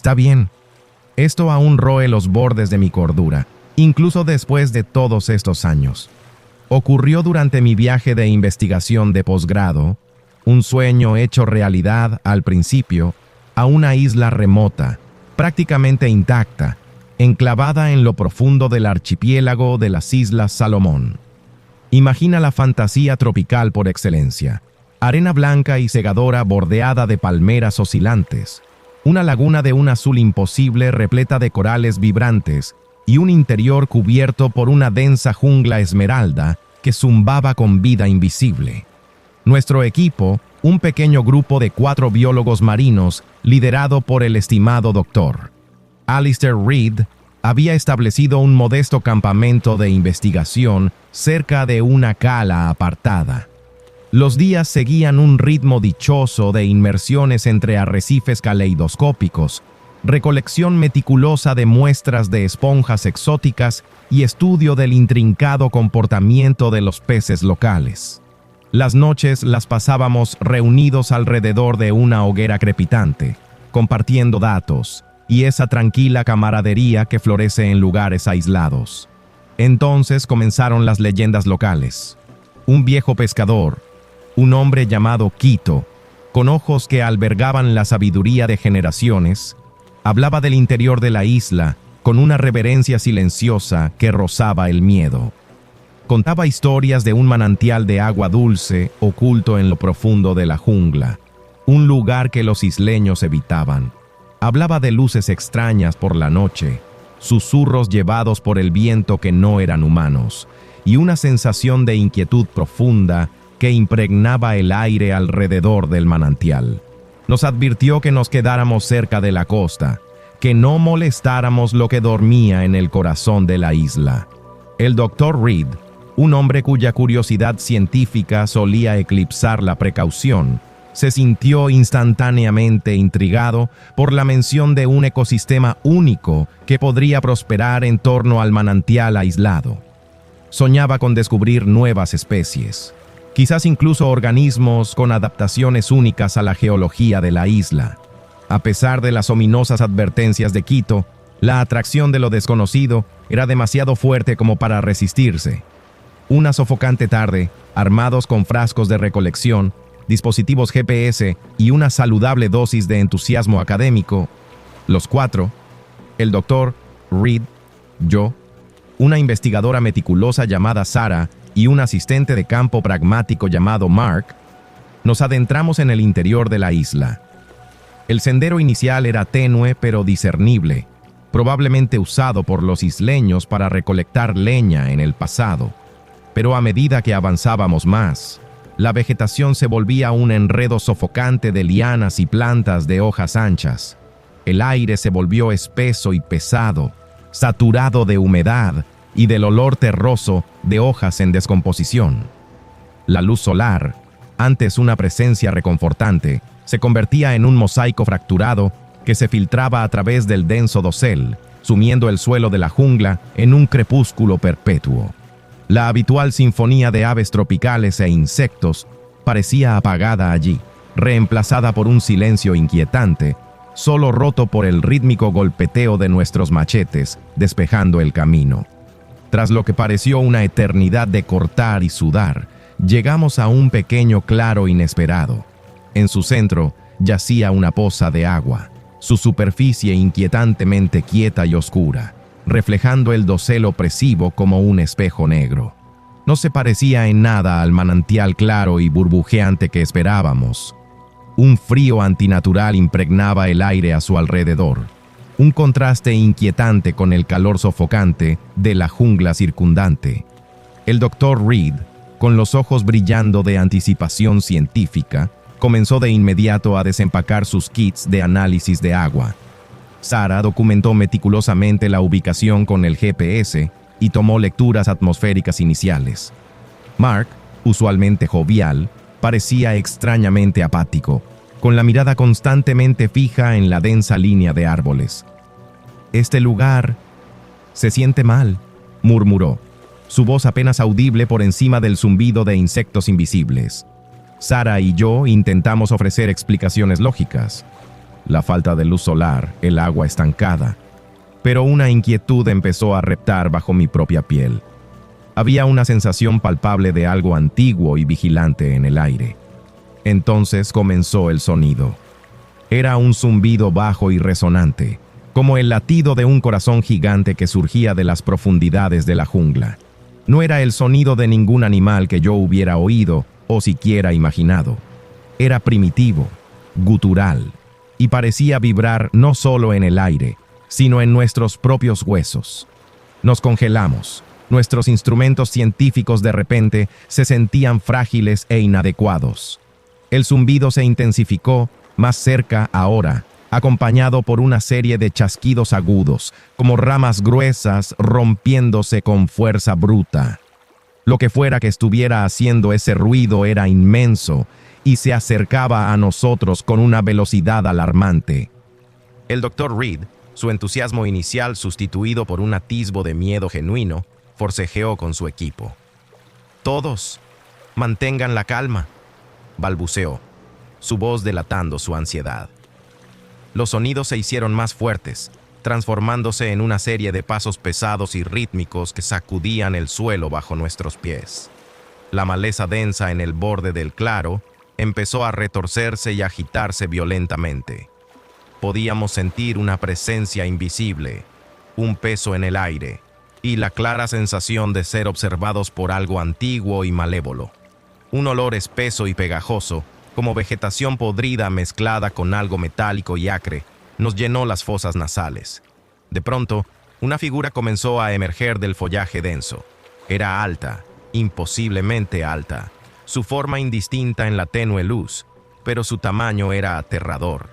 Está bien. Esto aún roe los bordes de mi cordura, incluso después de todos estos años. Ocurrió durante mi viaje de investigación de posgrado, un sueño hecho realidad al principio, a una isla remota, prácticamente intacta, enclavada en lo profundo del archipiélago de las Islas Salomón. Imagina la fantasía tropical por excelencia. Arena blanca y segadora bordeada de palmeras oscilantes, una laguna de un azul imposible repleta de corales vibrantes y un interior cubierto por una densa jungla esmeralda que zumbaba con vida invisible. Nuestro equipo, un pequeño grupo de 4 biólogos marinos liderado por el estimado Dr. Alistair Reed, había establecido un modesto campamento de investigación cerca de una cala apartada. Los días seguían un ritmo dichoso de inmersiones entre arrecifes caleidoscópicos, recolección meticulosa de muestras de esponjas exóticas y estudio del intrincado comportamiento de los peces locales. Las noches las pasábamos reunidos alrededor de una hoguera crepitante, compartiendo datos y esa tranquila camaradería que florece en lugares aislados. Entonces comenzaron las leyendas locales. Un viejo pescador, un hombre llamado Quito, con ojos que albergaban la sabiduría de generaciones, hablaba del interior de la isla con una reverencia silenciosa que rozaba el miedo. Contaba historias de un manantial de agua dulce oculto en lo profundo de la jungla, un lugar que los isleños evitaban. Hablaba de luces extrañas por la noche, susurros llevados por el viento que no eran humanos, y una sensación de inquietud profunda que impregnaba el aire alrededor del manantial. Nos advirtió que nos quedáramos cerca de la costa, que no molestáramos lo que dormía en el corazón de la isla. El Dr. Reed, un hombre cuya curiosidad científica solía eclipsar la precaución, se sintió instantáneamente intrigado por la mención de un ecosistema único que podría prosperar en torno al manantial aislado. Soñaba con descubrir nuevas especies, quizás incluso organismos con adaptaciones únicas a la geología de la isla. A pesar de las ominosas advertencias de Quito, la atracción de lo desconocido era demasiado fuerte como para resistirse. Una sofocante tarde, armados con frascos de recolección, dispositivos GPS y una saludable dosis de entusiasmo académico, los 4, el Dr. Reed, yo, una investigadora meticulosa llamada Sarah y un asistente de campo pragmático llamado Mark, nos adentramos en el interior de la isla. El sendero inicial era tenue pero discernible, probablemente usado por los isleños para recolectar leña en el pasado. Pero a medida que avanzábamos más, la vegetación se volvía un enredo sofocante de lianas y plantas de hojas anchas. El aire se volvió espeso y pesado, saturado de humedad y del olor terroso de hojas en descomposición. La luz solar, antes una presencia reconfortante, se convertía en un mosaico fracturado que se filtraba a través del denso dosel, sumiendo el suelo de la jungla en un crepúsculo perpetuo. La habitual sinfonía de aves tropicales e insectos parecía apagada allí, reemplazada por un silencio inquietante, solo roto por el rítmico golpeteo de nuestros machetes, despejando el camino. Tras lo que pareció una eternidad de cortar y sudar, llegamos a un pequeño claro inesperado. En su centro yacía una poza de agua, su superficie inquietantemente quieta y oscura, reflejando el dosel opresivo como un espejo negro. No se parecía en nada al manantial claro y burbujeante que esperábamos. Un frío antinatural impregnaba el aire a su alrededor, un contraste inquietante con el calor sofocante de la jungla circundante. El Dr. Reed, con los ojos brillando de anticipación científica, comenzó de inmediato a desempacar sus kits de análisis de agua. Sarah documentó meticulosamente la ubicación con el GPS y tomó lecturas atmosféricas iniciales. Mark, usualmente jovial, parecía extrañamente apático, con la mirada constantemente fija en la densa línea de árboles. «Este lugar se siente mal», murmuró, su voz apenas audible por encima del zumbido de insectos invisibles. Sarah y yo intentamos ofrecer explicaciones lógicas. la falta de luz solar, el agua estancada. Pero una inquietud empezó a reptar bajo mi propia piel. Había una sensación palpable de algo antiguo y vigilante en el aire. Entonces comenzó el sonido. Era un zumbido bajo y resonante, como el latido de un corazón gigante que surgía de las profundidades de la jungla. No era el sonido de ningún animal que yo hubiera oído o siquiera imaginado. Era primitivo, gutural, y parecía vibrar no solo en el aire, sino en nuestros propios huesos. Nos congelamos. Nuestros instrumentos científicos de repente se sentían frágiles e inadecuados. El zumbido se intensificó, más cerca ahora, acompañado por una serie de chasquidos agudos, como ramas gruesas rompiéndose con fuerza bruta. Lo que fuera que estuviera haciendo ese ruido era inmenso y se acercaba a nosotros con una velocidad alarmante. El Dr. Reed, su entusiasmo inicial sustituido por un atisbo de miedo genuino, forcejeó con su equipo. «Todos, mantengan la calma», balbuceó, su voz delatando su ansiedad. Los sonidos se hicieron más fuertes, transformándose en una serie de pasos pesados y rítmicos que sacudían el suelo bajo nuestros pies. La maleza densa en el borde del claro empezó a retorcerse y agitarse violentamente. Podíamos sentir una presencia invisible, un peso en el aire, y la clara sensación de ser observados por algo antiguo y malévolo. Un olor espeso y pegajoso, como vegetación podrida mezclada con algo metálico y acre, nos llenó las fosas nasales. De pronto, una figura comenzó a emerger del follaje denso. Era alta, imposiblemente alta, su forma indistinta en la tenue luz, pero su tamaño era aterrador.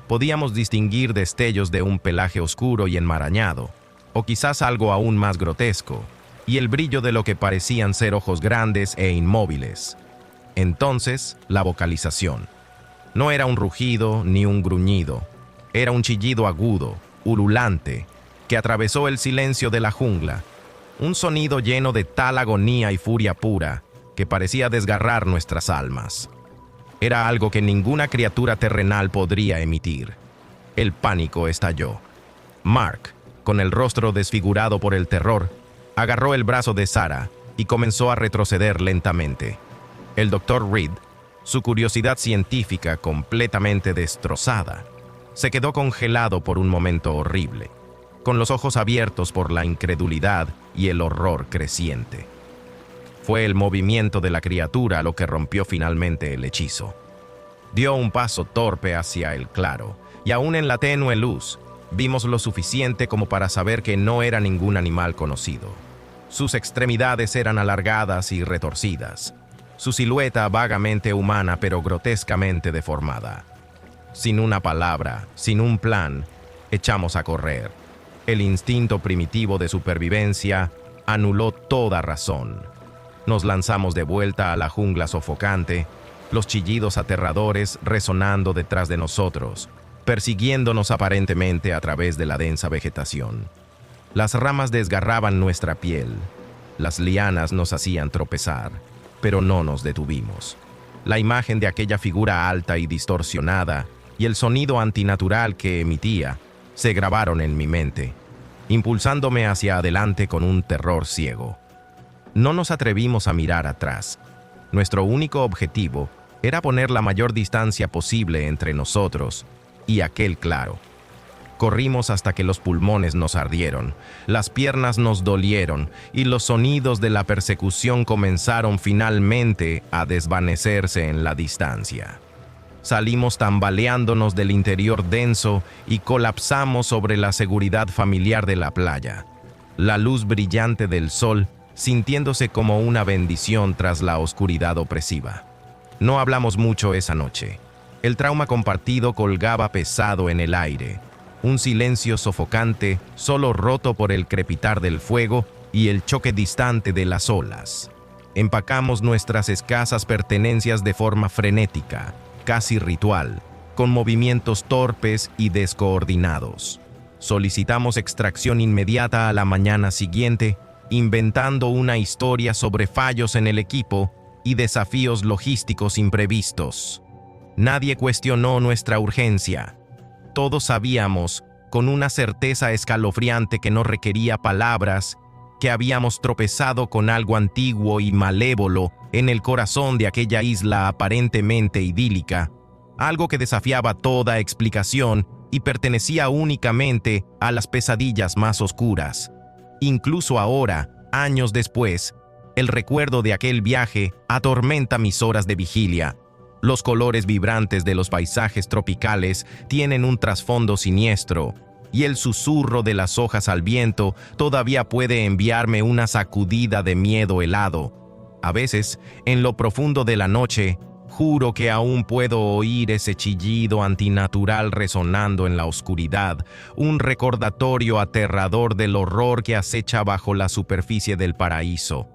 Podíamos distinguir destellos de un pelaje oscuro y enmarañado, o quizás algo aún más grotesco, y el brillo de lo que parecían ser ojos grandes e inmóviles. Entonces, la vocalización. No era un rugido ni un gruñido, era un chillido agudo, ululante, que atravesó el silencio de la jungla, un sonido lleno de tal agonía y furia pura que parecía desgarrar nuestras almas. Era algo que ninguna criatura terrenal podría emitir. El pánico estalló. Mark, con el rostro desfigurado por el terror, agarró el brazo de Sarah y comenzó a retroceder lentamente. El Dr. Reed, su curiosidad científica completamente destrozada, se quedó congelado por un momento horrible, con los ojos abiertos por la incredulidad y el horror creciente. Fue el movimiento de la criatura lo que rompió finalmente el hechizo. Dio un paso torpe hacia el claro, y aún en la tenue luz, vimos lo suficiente como para saber que no era ningún animal conocido. Sus extremidades eran alargadas y retorcidas, su silueta vagamente humana pero grotescamente deformada. Sin una palabra, sin un plan, echamos a correr. El instinto primitivo de supervivencia anuló toda razón. Nos lanzamos de vuelta a la jungla sofocante, los chillidos aterradores resonando detrás de nosotros, persiguiéndonos aparentemente a través de la densa vegetación. Las ramas desgarraban nuestra piel, las lianas nos hacían tropezar, pero no nos detuvimos. La imagen de aquella figura alta y distorsionada y el sonido antinatural que emitía se grabaron en mi mente, impulsándome hacia adelante con un terror ciego. No nos atrevimos a mirar atrás. Nuestro único objetivo era poner la mayor distancia posible entre nosotros y aquel claro. Corrimos hasta que los pulmones nos ardieron, las piernas nos dolieron y los sonidos de la persecución comenzaron finalmente a desvanecerse en la distancia. Salimos tambaleándonos del interior denso y colapsamos sobre la seguridad familiar de la playa. La luz brillante del sol sintiéndose como una bendición tras la oscuridad opresiva. No hablamos mucho esa noche. El trauma compartido colgaba pesado en el aire. Un silencio sofocante, solo roto por el crepitar del fuego y el choque distante de las olas. Empacamos nuestras escasas pertenencias de forma frenética, casi ritual, con movimientos torpes y descoordinados. Solicitamos extracción inmediata a la mañana siguiente, inventando una historia sobre fallos en el equipo y desafíos logísticos imprevistos. Nadie cuestionó nuestra urgencia. todos sabíamos, con una certeza escalofriante que no requería palabras, que habíamos tropezado con algo antiguo y malévolo en el corazón de aquella isla aparentemente idílica, algo que desafiaba toda explicación y pertenecía únicamente a las pesadillas más oscuras. Incluso ahora, años después, el recuerdo de aquel viaje atormenta mis horas de vigilia. Los colores vibrantes de los paisajes tropicales tienen un trasfondo siniestro, y el susurro de las hojas al viento todavía puede enviarme una sacudida de miedo helado. A veces, en lo profundo de la noche, juro que aún puedo oír ese chillido antinatural resonando en la oscuridad, un recordatorio aterrador del horror que acecha bajo la superficie del paraíso.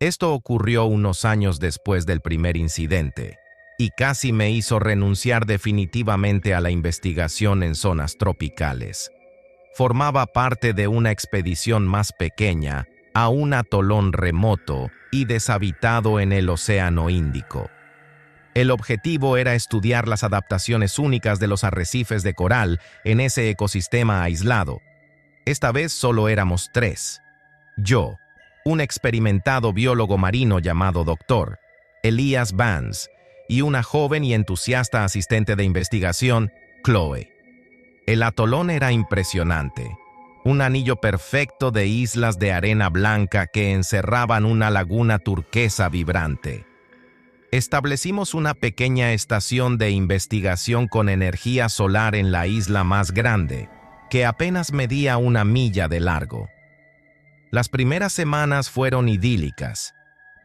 Esto ocurrió unos años después del primer incidente, y casi me hizo renunciar definitivamente a la investigación en zonas tropicales. Formaba parte de una expedición más pequeña a un atolón remoto y deshabitado en el Océano Índico. El objetivo era estudiar las adaptaciones únicas de los arrecifes de coral en ese ecosistema aislado. Esta vez solo éramos 3. Yo, un experimentado biólogo marino llamado Dr. Elias Vance, y una joven y entusiasta asistente de investigación, Chloe. El atolón era impresionante, un anillo perfecto de islas de arena blanca que encerraban una laguna turquesa vibrante. Establecimos una pequeña estación de investigación con energía solar en la isla más grande, que apenas medía 1 milla de largo. Las primeras semanas fueron idílicas.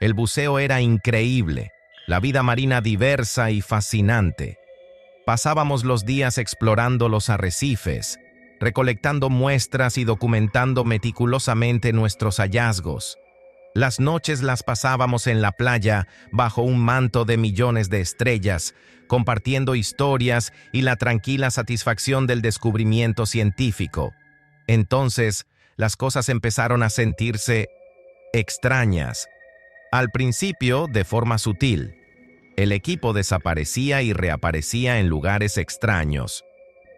El buceo era increíble, la vida marina diversa y fascinante. Pasábamos los días explorando los arrecifes, recolectando muestras y documentando meticulosamente nuestros hallazgos. Las noches las pasábamos en la playa bajo un manto de millones de estrellas, compartiendo historias y la tranquila satisfacción del descubrimiento científico. Entonces, las cosas empezaron a sentirse extrañas. Al principio, de forma sutil. El equipo desaparecía y reaparecía en lugares extraños.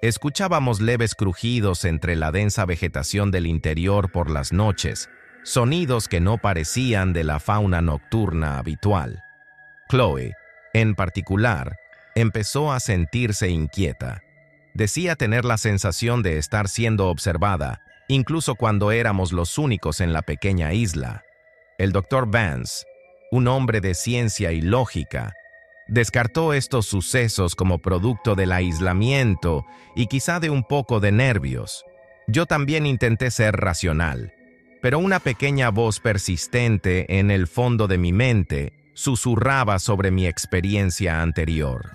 Escuchábamos leves crujidos entre la densa vegetación del interior por las noches, sonidos que no parecían de la fauna nocturna habitual. Chloe, en particular, empezó a sentirse inquieta. Decía tener la sensación de estar siendo observada, incluso cuando éramos los únicos en la pequeña isla. El Dr. Vance, un hombre de ciencia y lógica, descartó estos sucesos como producto del aislamiento y quizá de un poco de nervios. Yo también intenté ser racional, pero una pequeña voz persistente en el fondo de mi mente susurraba sobre mi experiencia anterior.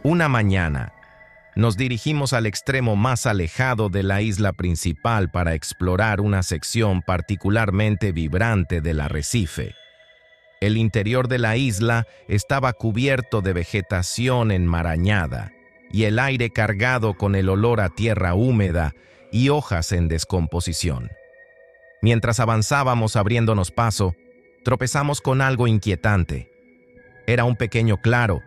Una mañana, nos dirigimos al extremo más alejado de la isla principal para explorar una sección particularmente vibrante del arrecife. El interior de la isla estaba cubierto de vegetación enmarañada y el aire cargado con el olor a tierra húmeda y hojas en descomposición. Mientras avanzábamos abriéndonos paso, tropezamos con algo inquietante. Era un pequeño claro,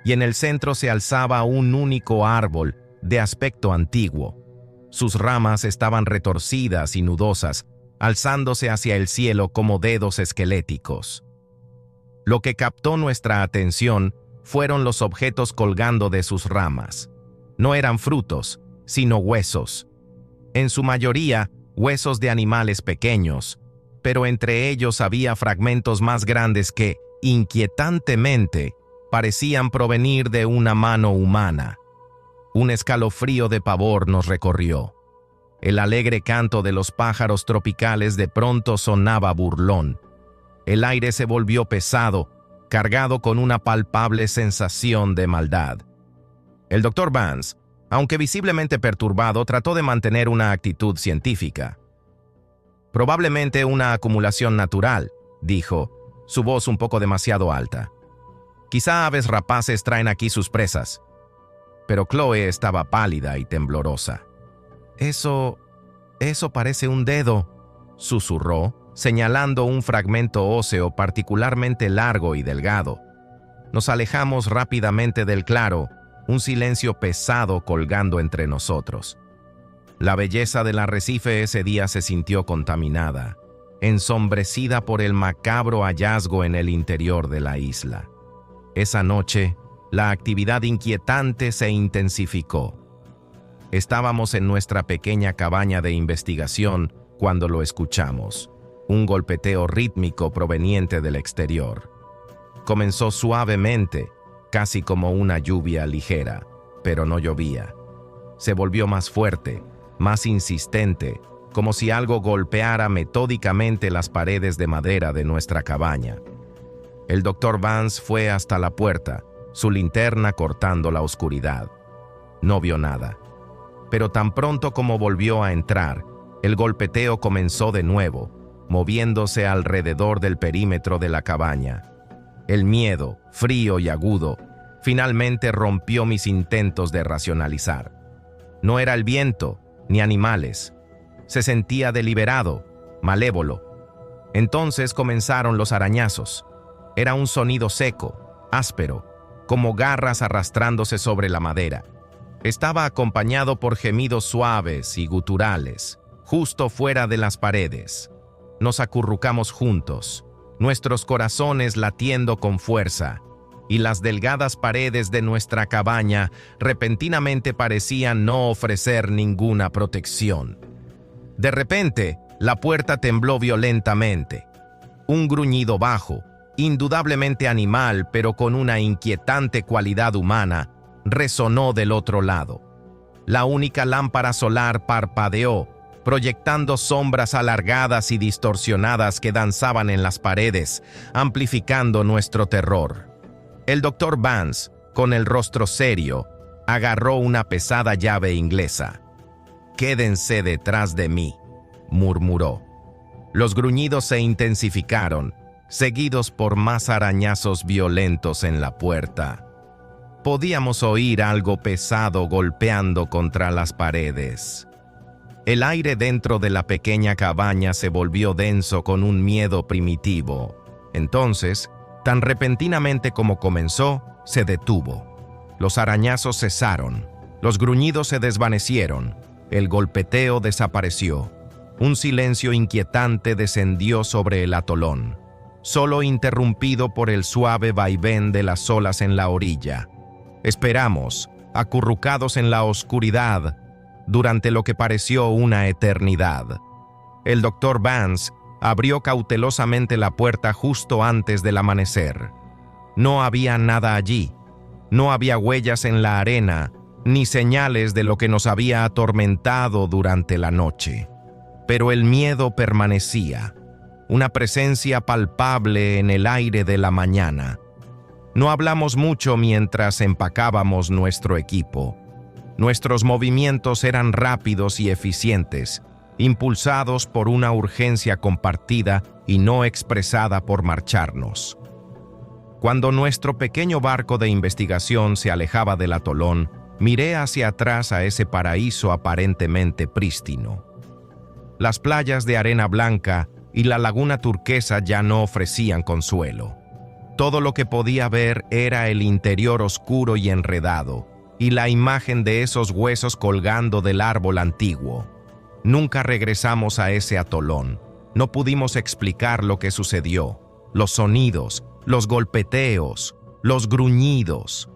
y en el centro se alzaba un único árbol de aspecto antiguo. Sus ramas estaban retorcidas y nudosas, alzándose hacia el cielo como dedos esqueléticos. Lo que captó nuestra atención fueron los objetos colgando de sus ramas. No eran frutos, sino huesos. En su mayoría, huesos de animales pequeños, pero entre ellos había fragmentos más grandes que, inquietantemente, parecían provenir de una mano humana. Un escalofrío de pavor nos recorrió. El alegre canto de los pájaros tropicales de pronto sonaba burlón. El aire se volvió pesado, cargado con una palpable sensación de maldad. El Dr. Vance, aunque visiblemente perturbado, trató de mantener una actitud científica. Probablemente una acumulación natural, dijo, su voz un poco demasiado alta. Quizá aves rapaces traen aquí sus presas. Pero Chloe estaba pálida y temblorosa. Eso parece un dedo, susurró, señalando un fragmento óseo particularmente largo y delgado. Nos alejamos rápidamente del claro, un silencio pesado colgando entre nosotros. La belleza del arrecife ese día se sintió contaminada, ensombrecida por el macabro hallazgo en el interior de la isla. Esa noche, la actividad inquietante se intensificó. Estábamos en nuestra pequeña cabaña de investigación cuando lo escuchamos, un golpeteo rítmico proveniente del exterior. Comenzó suavemente, casi como una lluvia ligera, pero no llovía. Se volvió más fuerte, más insistente, como si algo golpeara metódicamente las paredes de madera de nuestra cabaña. El Dr. Vance fue hasta la puerta, su linterna cortando la oscuridad. No vio nada. Pero tan pronto como volvió a entrar, el golpeteo comenzó de nuevo, moviéndose alrededor del perímetro de la cabaña. El miedo, frío y agudo, finalmente rompió mis intentos de racionalizar. No era el viento, ni animales. Se sentía deliberado, malévolo. Entonces comenzaron los arañazos. Era un sonido seco, áspero, como garras arrastrándose sobre la madera. Estaba acompañado por gemidos suaves y guturales, justo fuera de las paredes. Nos acurrucamos juntos, nuestros corazones latiendo con fuerza, y las delgadas paredes de nuestra cabaña repentinamente parecían no ofrecer ninguna protección. De repente, la puerta tembló violentamente. Un gruñido bajo, indudablemente animal, pero con una inquietante cualidad humana, resonó del otro lado. La única lámpara solar parpadeó, proyectando sombras alargadas y distorsionadas que danzaban en las paredes, amplificando nuestro terror. El Dr. Vance, con el rostro serio, agarró una pesada llave inglesa. «Quédense detrás de mí», murmuró. Los gruñidos se intensificaron, seguidos por más arañazos violentos en la puerta. Podíamos oír algo pesado golpeando contra las paredes. El aire dentro de la pequeña cabaña se volvió denso con un miedo primitivo. Entonces, tan repentinamente como comenzó, se detuvo. Los arañazos cesaron, los gruñidos se desvanecieron, el golpeteo desapareció. Un silencio inquietante descendió sobre el atolón, solo interrumpido por el suave vaivén de las olas en la orilla. Esperamos, acurrucados en la oscuridad, durante lo que pareció una eternidad. El Dr. Vance abrió cautelosamente la puerta justo antes del amanecer. No había nada allí. No había huellas en la arena, ni señales de lo que nos había atormentado durante la noche. Pero el miedo permanecía, una presencia palpable en el aire de la mañana. No hablamos mucho mientras empacábamos nuestro equipo. Nuestros movimientos eran rápidos y eficientes, impulsados por una urgencia compartida y no expresada por marcharnos. Cuando nuestro pequeño barco de investigación se alejaba del atolón, miré hacia atrás a ese paraíso aparentemente prístino. Las playas de arena blanca y la laguna turquesa ya no ofrecían consuelo. Todo lo que podía ver era el interior oscuro y enredado, y la imagen de esos huesos colgando del árbol antiguo. Nunca regresamos a ese atolón. No pudimos explicar lo que sucedió, los sonidos, los golpeteos, los gruñidos.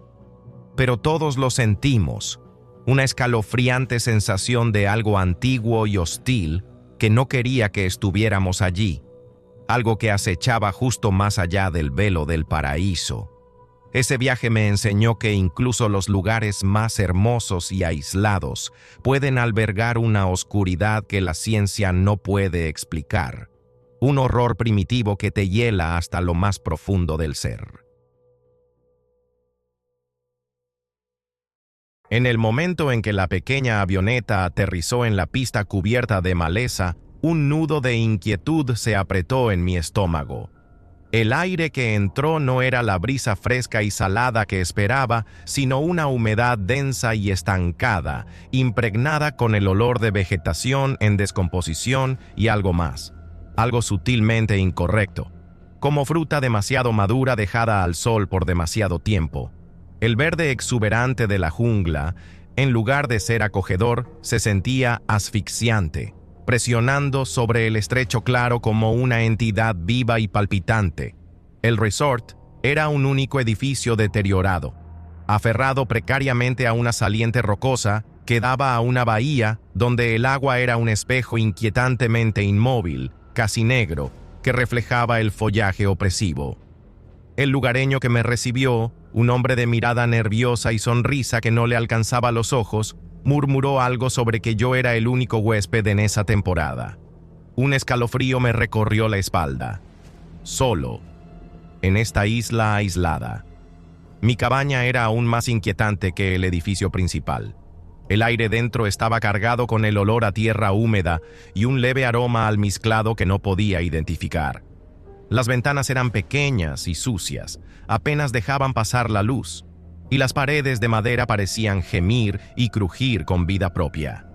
Pero todos lo sentimos, una escalofriante sensación de algo antiguo y hostil que no quería que estuviéramos allí, algo que acechaba justo más allá del velo del paraíso. Ese viaje me enseñó que incluso los lugares más hermosos y aislados pueden albergar una oscuridad que la ciencia no puede explicar, un horror primitivo que te hiela hasta lo más profundo del ser. En el momento en que la pequeña avioneta aterrizó en la pista cubierta de maleza, un nudo de inquietud se apretó en mi estómago. El aire que entró no era la brisa fresca y salada que esperaba, sino una humedad densa y estancada, impregnada con el olor de vegetación en descomposición y algo más, algo sutilmente incorrecto. como fruta demasiado madura dejada al sol por demasiado tiempo. El verde exuberante de la jungla, en lugar de ser acogedor, se sentía asfixiante, presionando sobre el estrecho claro como una entidad viva y palpitante. El resort era un único edificio deteriorado, aferrado precariamente a una saliente rocosa que daba a una bahía donde el agua era un espejo inquietantemente inmóvil, casi negro, que reflejaba el follaje opresivo. El lugareño que me recibió, un hombre de mirada nerviosa y sonrisa que no le alcanzaba los ojos, murmuró algo sobre que yo era el único huésped en esa temporada. Un escalofrío me recorrió la espalda. Solo, en esta isla aislada. Mi cabaña era aún más inquietante que el edificio principal. El aire dentro estaba cargado con el olor a tierra húmeda y un leve aroma almizclado que no podía identificar. Las ventanas eran pequeñas y sucias, apenas dejaban pasar la luz, y las paredes de madera parecían gemir y crujir con vida propia.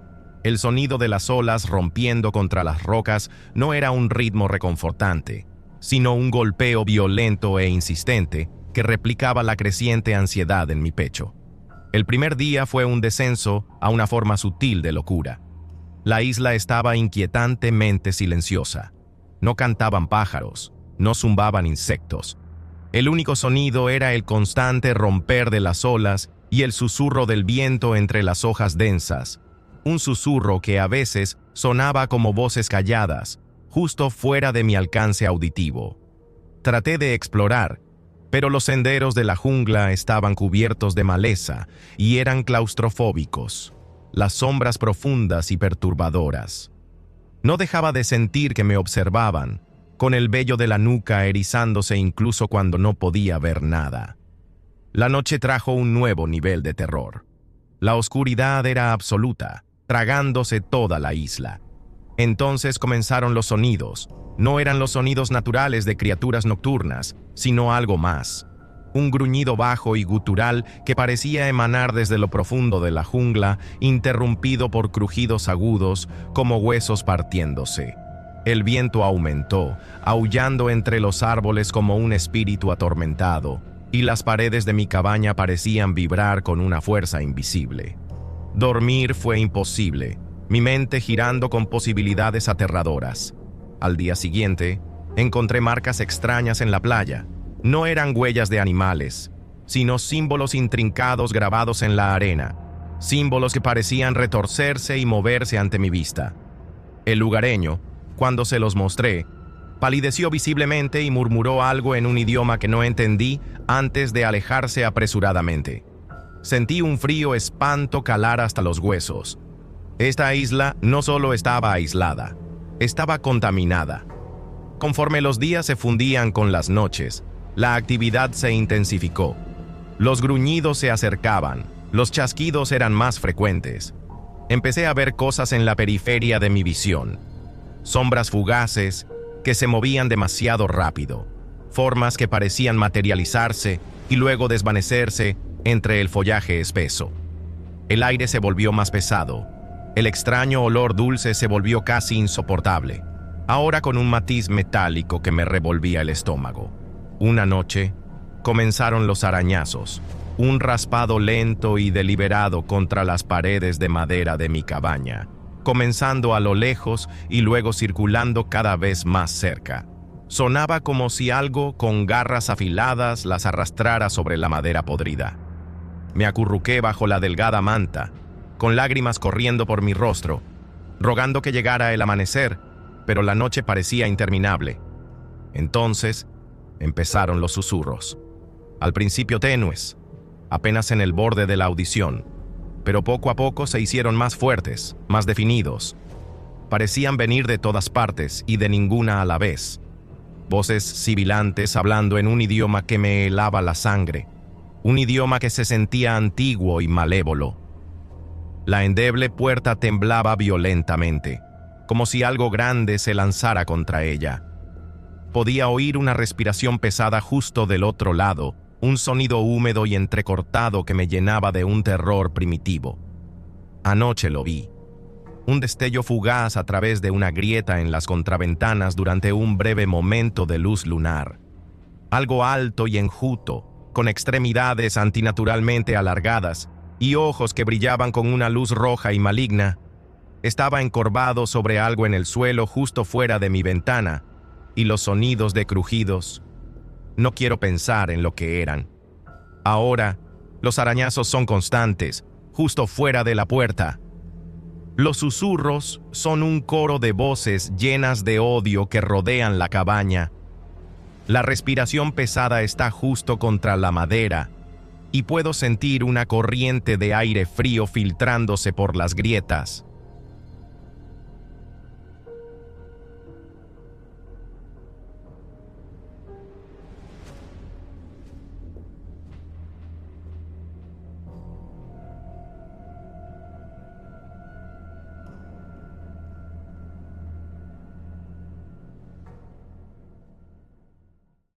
El sonido de las olas rompiendo contra las rocas no era un ritmo reconfortante, sino un golpeo violento e insistente que replicaba la creciente ansiedad en mi pecho. El primer día fue un descenso a una forma sutil de locura. La isla estaba inquietantemente silenciosa. No cantaban pájaros, no zumbaban insectos. El único sonido era el constante romper de las olas y el susurro del viento entre las hojas densas, un susurro que a veces sonaba como voces calladas, justo fuera de mi alcance auditivo. Traté de explorar, pero los senderos de la jungla estaban cubiertos de maleza y eran claustrofóbicos, las sombras profundas y perturbadoras. No dejaba de sentir que me observaban, con el vello de la nuca erizándose incluso cuando no podía ver nada. La noche trajo un nuevo nivel de terror. La oscuridad era absoluta, tragándose toda la isla. Entonces comenzaron los sonidos. No eran los sonidos naturales de criaturas nocturnas, sino algo más. Un gruñido bajo y gutural que parecía emanar desde lo profundo de la jungla, interrumpido por crujidos agudos como huesos partiéndose. El viento aumentó, aullando entre los árboles como un espíritu atormentado, y las paredes de mi cabaña parecían vibrar con una fuerza invisible. Dormir fue imposible, mi mente girando con posibilidades aterradoras. Al día siguiente, encontré marcas extrañas en la playa. No eran huellas de animales, sino símbolos intrincados grabados en la arena, símbolos que parecían retorcerse y moverse ante mi vista. El lugareño, cuando se los mostré, palideció visiblemente y murmuró algo en un idioma que no entendí antes de alejarse apresuradamente. Sentí un frío espanto calar hasta los huesos. Esta isla no solo estaba aislada, estaba contaminada. Conforme los días se fundían con las noches, la actividad se intensificó. Los gruñidos se acercaban, los chasquidos eran más frecuentes. Empecé a ver cosas en la periferia de mi visión. Sombras fugaces que se movían demasiado rápido, formas que parecían materializarse y luego desvanecerse entre el follaje espeso. El aire se volvió más pesado. El extraño olor dulce se volvió casi insoportable, ahora con un matiz metálico que me revolvía el estómago. Una noche, comenzaron los arañazos, un raspado lento y deliberado contra las paredes de madera de mi cabaña, comenzando a lo lejos y luego circulando cada vez más cerca. Sonaba como si algo con garras afiladas las arrastrara sobre la madera podrida. Me acurruqué bajo la delgada manta, con lágrimas corriendo por mi rostro, rogando que llegara el amanecer, pero la noche parecía interminable. Entonces, empezaron los susurros. Al principio tenues, apenas en el borde de la audición, pero poco a poco se hicieron más fuertes, más definidos. Parecían venir de todas partes y de ninguna a la vez. Voces sibilantes hablando en un idioma que me helaba la sangre, un idioma que se sentía antiguo y malévolo. La endeble puerta temblaba violentamente, como si algo grande se lanzara contra ella. Podía oír una respiración pesada justo del otro lado, un sonido húmedo y entrecortado que me llenaba de un terror primitivo. Anoche lo vi. Un destello fugaz a través de una grieta en las contraventanas durante un breve momento de luz lunar. Algo alto y enjuto, con extremidades antinaturalmente alargadas y ojos que brillaban con una luz roja y maligna, estaba encorvado sobre algo en el suelo justo fuera de mi ventana, y los sonidos de crujidos. No quiero pensar en lo que eran. Ahora, los arañazos son constantes, justo fuera de la puerta. Los susurros son un coro de voces llenas de odio que rodean la cabaña. La respiración pesada está justo contra la madera, y puedo sentir una corriente de aire frío filtrándose por las grietas.